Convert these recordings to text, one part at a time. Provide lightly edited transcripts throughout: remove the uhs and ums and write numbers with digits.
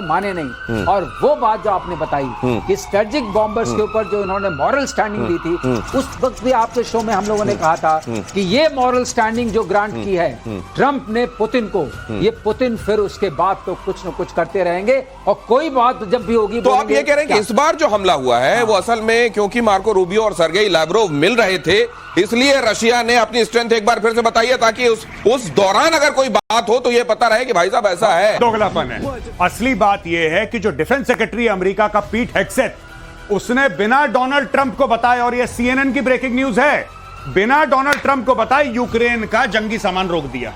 माने नहीं। और वो बात जो आपने बताई कि स्ट्रेटेजिक बॉम्बर्स के ऊपर जो इन्होंने मॉरल स्टैंडिंग दी थी, उस वक्त भी आपके शो में हम लोगों ने कहा था कि ये मॉरल स्टैंडिंग जो ग्रांट की है ट्रंप ने पुतिन को, ये पुतिन फिर उसके बाद तो कुछ न कुछ करते रहेंगे और कोई बात जब भी होगी। तो आप ये कह रहे हैं कि इस बार जो हमला हुआ है वो असल में क्योंकि मार्को रूबियो और सर्गेई लैवरोव मिल रहे थे, इसलिए रशिया ने अपनी स्ट्रेंथ एक बार फिर से बताई है, ताकि उस दौरान अगर कोई बात हो तो ये पता रहे कि भाई साहब ऐसा है। दोगलापन है। असली बात यह है कि जो डिफेंस सेक्रेटरी अमेरिका का पीट हेग्सेथ, उसने बिना डोनाल्ड ट्रंप को बताए, और ये सीएनएन की ब्रेकिंग न्यूज है, बिना डोनाल्ड ट्रंप को बताए यूक्रेन का जंगी सामान रोक दिया।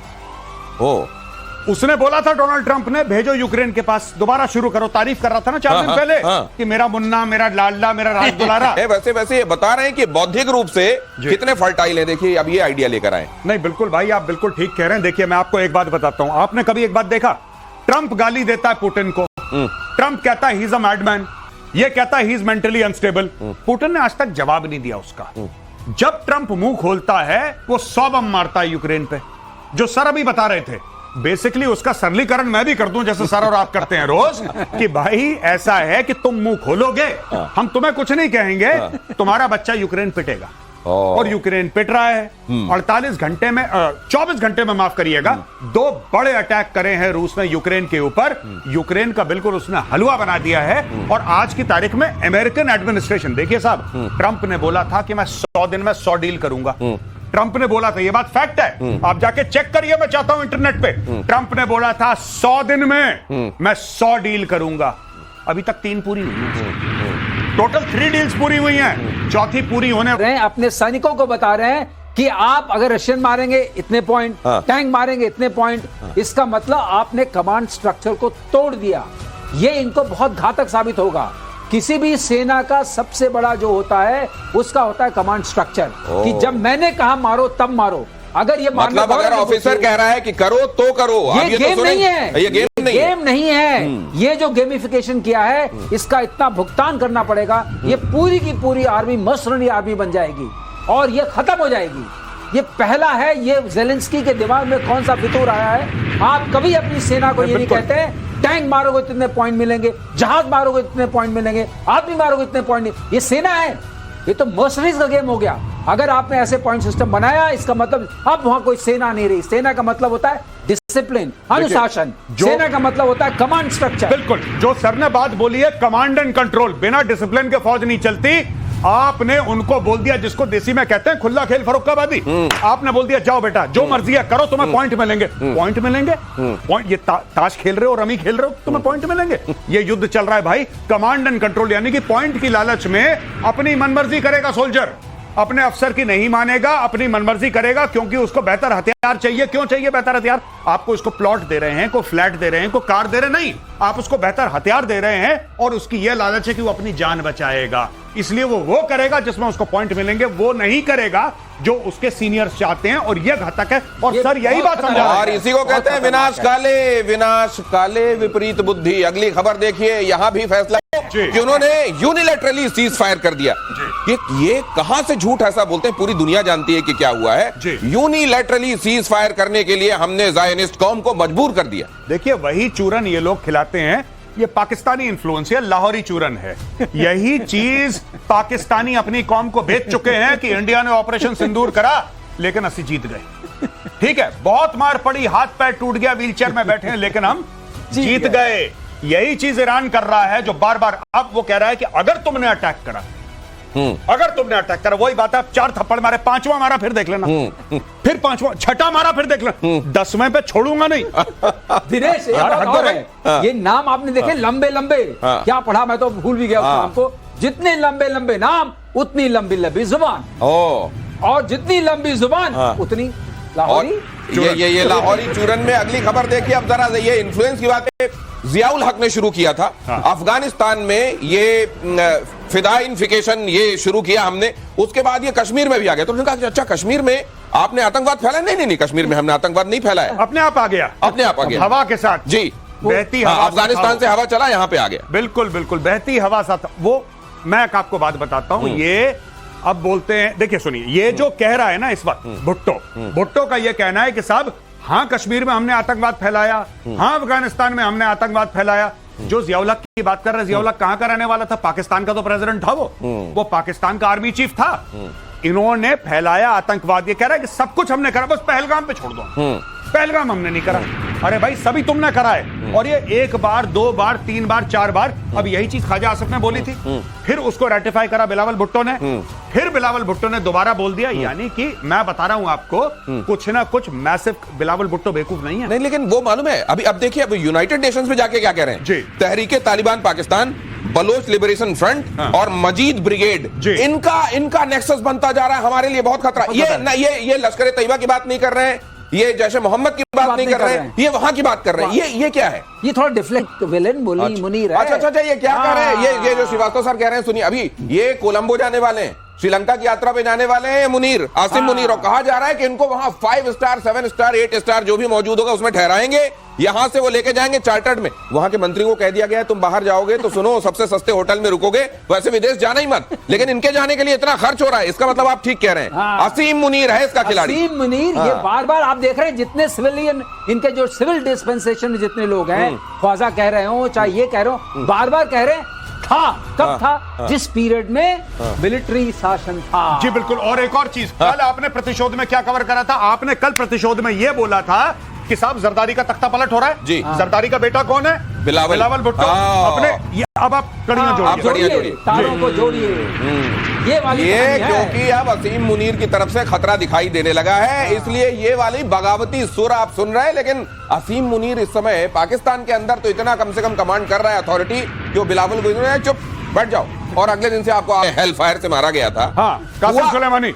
उसने बोला था डोनाल्ड ट्रंप ने, भेजो यूक्रेन के पास, दोबारा शुरू करो। तारीफ कर रहा था ना 4 दिन पहले कि मेरा मुन्ना, मेरा लाडला, मेरा राजदुलारा। वैसे ये बता रहे हैं कि बौद्धिक रूप से कितने फर्टाइल है। देखिए अब ये आइडिया लेकर आए। नहीं बिल्कुल भाई, आप बिल्कुल ठीक कह रहे हैं। देखिए मैं आपको एक बात बताता हूं, आपने कभी एक बात देखा, ट्रंप गाली देता है पुतिन को, ट्रंप कहता है ही इज अ मैडमैन, ये कहता है he is mentally unstable. Putin ने आज तक जवाब नहीं दिया उसका। जब ट्रंप मुंह खोलता है वो 100 बम मारता है यूक्रेन पे, जो सर अभी बता रहे थे। बेसिकली उसका सरलीकरण मैं भी कर दूं, जैसे सर और आप करते हैं रोज, कि भाई ऐसा है कि तुम मुंह खोलोगे हम तुम्हें कुछ नहीं कहेंगे, तुम्हारा बच्चा यूक्रेन पिटेगा। और यूक्रेन पिट रहा है। 48 घंटे में 24 घंटे में माफ करिएगा, 2 बड़े अटैक करे हैं रूस ने यूक्रेन के ऊपर। यूक्रेन का बिल्कुल उसने हलवा बना दिया है। और आज की तारीख में अमेरिकन एडमिनिस्ट्रेशन, देखिए साहब, ट्रंप ने बोला था कि मैं 100 दिन में 100 डील करूंगा। ट्रंप ने बोला था, ये बात फैक्ट है, आप जाके चेक करिए, मैं चाहता हूं इंटरनेट पे। ट्रंप ने बोला था 100 दिन में मैं 100 डील करूंगा। अभी तक 3 पूरी हुई हैं, टोटल 3 डील्स पूरी हुई हैं, चौथी पूरी होने रहे। अपने सैनिकों को बता रहे हैं कि आप अगर रशियन मारेंगे इतने पॉइंट, टैंक मारेंगे इतने पॉइंट, इसका मतलब आपने कमांड स्ट्रक्चर को तोड़ दिया। ये इनको बहुत घातक साबित होगा। किसी भी सेना का सबसे बड़ा जो होता है उसका होता है कमांड स्ट्रक्चर, कि जब मैंने कहा मारो तब मारो। अगर ये मतलब अगर ऑफिसर कह रहा है कि करो तो करो, ये गेम नहीं है, ये गेम नहीं है। ये जो गेमिफिकेशन किया है इसका इतना भुगतान करना पड़ेगा। ये पूरी की पूरी आर्मी मर्सनरी आर्मी बन जाएगी और ये खत्म हो जाएगी। ये पहला है। ये ज़ेलेंस्की के दिमाग में कौन सा फितूर आया है? आप कभी अपनी सेना को ये नहीं कहते हैं टैंक मारोगे इतने पॉइंट मिलेंगे, जहाज मारोगे इतने पॉइंट मिलेंगे, आदमी मारोगे इतने पॉइंट नहीं। ये सेना है, ये तो मर्सनरीज का गेम हो गया। अगर आपने ऐसे पॉइंट सिस्टम बनाया, इसका मतलब अब वहां कोई सेना नहीं रही। सेना का मतलब होता है डिसिप्लिन, अनुशासन। सेना का मतलब होता है कमांड स्ट्रक्चर। बिल्कुल, जो सर ने बात बोली है कमांड एंड कंट्रोल, बिना डिसिप्लिन के फौज नहीं चलती। आपने उनको बोल दिया, जिसको देसी में कहते हैं खुला खेल फरोख्ताबादी, आपने बोल दिया जाओ बेटा जो मर्जी है करो, तुम्हें पॉइंट मिलेंगे। पॉइंट मिलेंगे? पॉइंट? ये ताश खेल रहे हो, रमी खेल रहे हो, तुम्हें पॉइंट मिलेंगे? ये युद्ध चल रहा है भाई कमांड एंड कंट्रोल, यानी कि पॉइंट की लालच में अपनी मनमर्जी करेगा सोल्जर, अपने अफसर की नहीं मानेगा, अपनी मनमर्जी करेगा, क्योंकि उसको बेहतर हथियार चाहिए। क्यों चाहिए बेहतर हथियार? आपको इसको प्लॉट दे रहे हैं, को फ्लैट दे रहे हैं, को कार दे रहे नहीं, आप उसको बेहतर हथियार दे रहे हैं और उसकी यह लालच है कि वो अपनी जान बचाएगा। इसलिए वो करेगा जिसमें उसको पॉइंट मिलेंगे, वो नहीं करेगा जो उसके सीनियर्स चाहते हैं, और यह घातक है। और सर यही बात समझा, और इसी को कहते हैं विनाश काले विपरीत बुद्धि। अगली खबर देखिए, यहां भी फैसला कि उन्होंने यूनिलैटरली सीज फायर कर दिया। ये कहां से झूठ ऐसा बोलते हैं, पूरी दुनिया जानती है कि क्या हुआ है। यूनिलैटरली सीज फायर करने के लिए हमने ज़ायनिस्ट कौम को मजबूर कर दिया। देखिए वही चूरन ये लोग खिलाते हैं, ये पाकिस्तानी इन्फ्लुएंस है, लाहौरी चूरन है। यही चीज पाकिस्तानी अपनी कौम को बेच चुके हैं कि इंडिया ने ऑपरेशन सिंदूर करा लेकिन असि जीत गए। ठीक है, बहुत मार पड़ी, हाथ पैर टूट गया, व्हीलचेयर में बैठे हैं, लेकिन हम जीत गए। यही चीज ईरान कर रहा है, जो बार बार अब वो कह रहा है कि अगर तुमने अटैक करा, अगर तुमने अटैक करा, वही बात है, 4 थप्पड़ मारे, 5वां मारा फिर देख लेना, फिर 5वां, 6ठा मारा फिर देख लेना, 10वें पे छोड़ूंगा नहीं। दिनेश ये नाम आपने देखे, लंबे लंबे, क्या पढ़ा मैं तो भूल भी गया उस नाम को। जितने लंबे लंबे नाम उतनी लंबी लंबी जुबान, और जितनी लंबी जुबान उतनी लाहौरी। ये लाहौरी चूरन में अगली खबर देखिए। अब जरा ये इन्फ्लुएंस की बात है, जियाउल हक ने शुरू किया था अफगानिस्तान में, ये फिदाइनिफिकेशन ये शुरू किया हमने, उसके बाद ये कश्मीर में भी आ गया। तो उन्होंने कहा कि अच्छा कश्मीर में आपने आतंकवाद फैलाया? नहीं, कश्मीर में हमने आतंकवाद नहीं फैलाया, अपने आप आ गया, अपने आप आ गया, हवा के साथ। जी, बहती हवा, अफगानिस्तान से हवा चला, यहाँ पे आ गया। बिल्कुल बिल्कुल, बहती हवा साथ। वो मैं आपको बात बताता हूं, ये अब बोलते हैं, देखिए सुनिए, ये जो कह रहा है ना इस वक्त भुट्टो का ये कहना है कि साहब हाँ कश्मीर में हमने आतंकवाद फैलाया, हाँ अफगानिस्तान में हमने आतंकवाद फैलाया, जो जियाउल हक की बात कर रहे हैं, जियाउल हक कहां का रहने वाला था? पाकिस्तान का तो प्रेसिडेंट था वो पाकिस्तान का आर्मी चीफ था। इन्होंने फैलाया आतंकवाद। ये कह रहा है कि सब कुछ हमने करा, बस पहलगाम पे छोड़ दो। पहलगाम हमने नहीं करा। अरे भाई सभी तुमने करा है। और ये 1 बार 2 बार 3 बार 4 बार। अब यही चीज ख्वाजा आसिफ ने बोली थी, फिर उसको रेटिफाई करा बिलावल भुट्टो ने, फिर बिलावल भुट्टो ने दोबारा बोल दिया। यानी कि मैं बता रहा हूं आपको, कुछ ना कुछ मैसिव। बिलावल भुट्टो बेवकूफ नहीं है। नहीं, लेकिन वो मालूम है, अभी अब देखिए, अब यूनाइटेड नेशंस में जाके क्या कह रहे हैं जी। तहरीके तालिबान पाकिस्तान, बलोच लिबरेशन फ्रंट और मजीद ब्रिगेड, इनका नेक्सस बनता जा रहा है, हमारे लिए बहुत खतरा। ये लश्कर तैयबा की बात नहीं कर रहे हैं, ये जैसे मोहम्मद की बात नहीं कर रहे हैं, ये वहां की बात कर रहे हैं। ये क्या है? ये थोड़ा डिफ्लेक्ट विलेन मुनीर है। अच्छा, ये क्या कर रहे हैं? ये जो श्रीवास्तव सर कह रहे हैं, सुनिए, अभी ये कोलंबो जाने वाले हैं, श्रीलंका की यात्रा पे जाने वाले हैं मुनीर, आसिम मुनीर, और कहा जा रहा है कि इनको वहां 5 स्टार 7 स्टार 8 स्टार जो भी मौजूद होगा उसमें ठहराएंगे, यहां से वो लेके जाएंगे चार्टर्ड में। वहां के मंत्री को कह दिया गया है तुम बाहर जाओगे तो सुनो, सबसे सस्ते होटल में रुकोगे, वैसे विदेश जाना ही मत, लेकिन इनके जाने के लिए इतना खर्च हो रहा है। इसका मतलब आप ठीक कह रहे हैं, आसिम मुनीर है इसका खिलाड़ी। आसिम मुनीर ये बार बार आप देख रहे हैं, जितने सिविलियन, इनके जो सिविल डिस्पेंसेशन में जितने लोग हैं, ख्वाजा कह रहे हो चाहे ये कह रहे हो, बार बार कह रहे हैं कब था? जिस पीरियड में मिलिट्री शासन था। जी बिल्कुल। और एक और चीज, कल आपने प्रतिशोध में क्या कवर करा था? आपने कल प्रतिशोध में यह बोला था कि साहब जरदारी का तख्ता पलट हो रहा है जी। जरदारी का बेटा कौन है? बिलावल भुट्टो। अपने अब आप कड़ियां जोड़िए, तारों को जोड़िए। ये क्योंकि अब असीम मुनीर की तरफ से खतरा दिखाई देने लगा है, इसलिए ये वाली बगावती सुर आप सुन रहे हैं। लेकिन असीम मुनीर इस समय पाकिस्तान के अंदर तो इतना कम से कम कमांड कर रहा है अथॉरिटी, जो बिलावल भुट्टो, चुप बैठ जाओ। और अगले दिन से आपको हेल फायर से मारा गया था। कासिम सुलेमानी।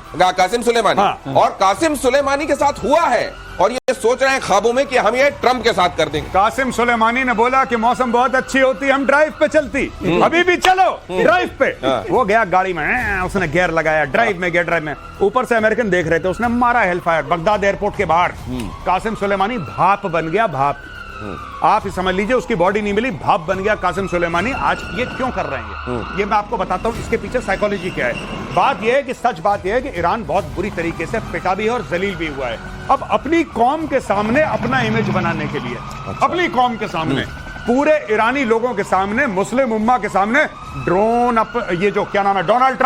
और कासिम सुलेमानी के साथ हुआ है, और ये सोच रहे हैं ख्वाबों में कि हम ये ट्रंप के साथ कर देंगे। कासिम सुलेमानी ने बोला कि मौसम बहुत अच्छी होती, हम ड्राइव पे चलती, अभी भी चलो ड्राइव पे। वो गया गाड़ी में, उसने गियर लगाया, ड्राइव में गया, ड्राइव में। ऊपर से अमेरिकन देख रहे थे, उसने मारा हेल फायर बगदाद एयरपोर्ट के बाहर। कासिम सुलेमानी भाप बन गया, भाप। आप ही समझ लीजिए, उसकी बॉडी नहीं मिली, भाप बन गया कासिम सुलेमानी। आज ये क्यों कर रहे हैं ये मैं आपको बताता हूं, इसके पीछे साइकोलॉजी क्या है। बात यह है कि सच बात यह है कि ईरान बहुत बुरी तरीके से पिटा भी है और जलील भी हुआ है। अब अपनी कौम के सामने अपना इमेज बनाने के लिए, अपनी कौम के सामने, पूरे ईरानी लोगों के सामने, मुस्लिम उम्मा के सामने ड्रोन, ये जो क्या नाम है, डोनाल्ड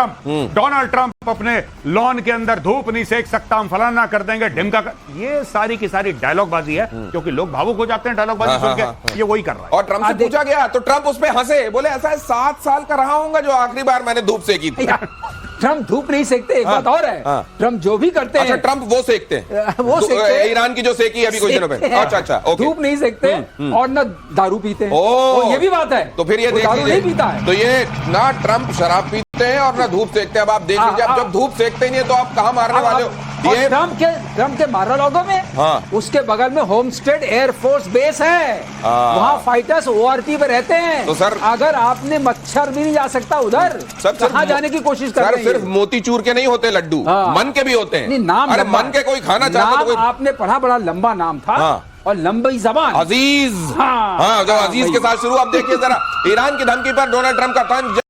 ट्रंप अपने लॉन के अंदर धूप नहीं सेक सकता, हम फलाना कर देंगे, ढिमका कर, ये सारी की सारी डायलॉग बाजी है, क्योंकि लोग भावुक हो जाते हैं डायलॉग बाजी सुन के। ये वही कर रहा है। और ट्रंप से पूछा गया तो ट्रंप उस पे हंसे, बोले ऐसा 7 साल का रहा हूंगा जो आखिरी बार मैंने धूप सेकी थी। ट्रंप धूप नहीं सेकते, एक बात और है, ट्रंप जो भी करते हैं, ट्रंप वो सेकते हैं, वो सेकते हैं, ईरान की जो सेकी अभी कुछ दिनों में। अच्छा, धूप नहीं सेकते और न दारू पीते हैं। ये भी बात है। तो फिर ये दारू नहीं पीता है, तो ये ना ट्रंप शराब पीते हैं और ना धूप सेकते हैं। अब आप देख लीजिए, अब जब धूप सेकते ही नहीं है तो आप कहां मारने वाले हो? ये ट्रंप के मारालागो में, उसके बगल में होमस्टेड एयरफोर्स बेस है, वहां फाइटर्स ओआरटी पे रहते हैं। तो सर, अगर आपने मच्छर भी नहीं जा सकता उधर, कहां जाने की कोशिश कर रहे हैं? सिर्फ मोतीचूर के नहीं होते लड्डू, मन के भी होते हैं। नाम, अरे मन के कोई खाना चाहता तो आपने पढ़ा, बड़ा लंबा नाम था और लंबी जबान, अजीज। हाँ, जो अजीज के साथ शुरू। अब देखिए जरा, ईरान की धमकी पर डोनाल्ड ट्रंप का तंज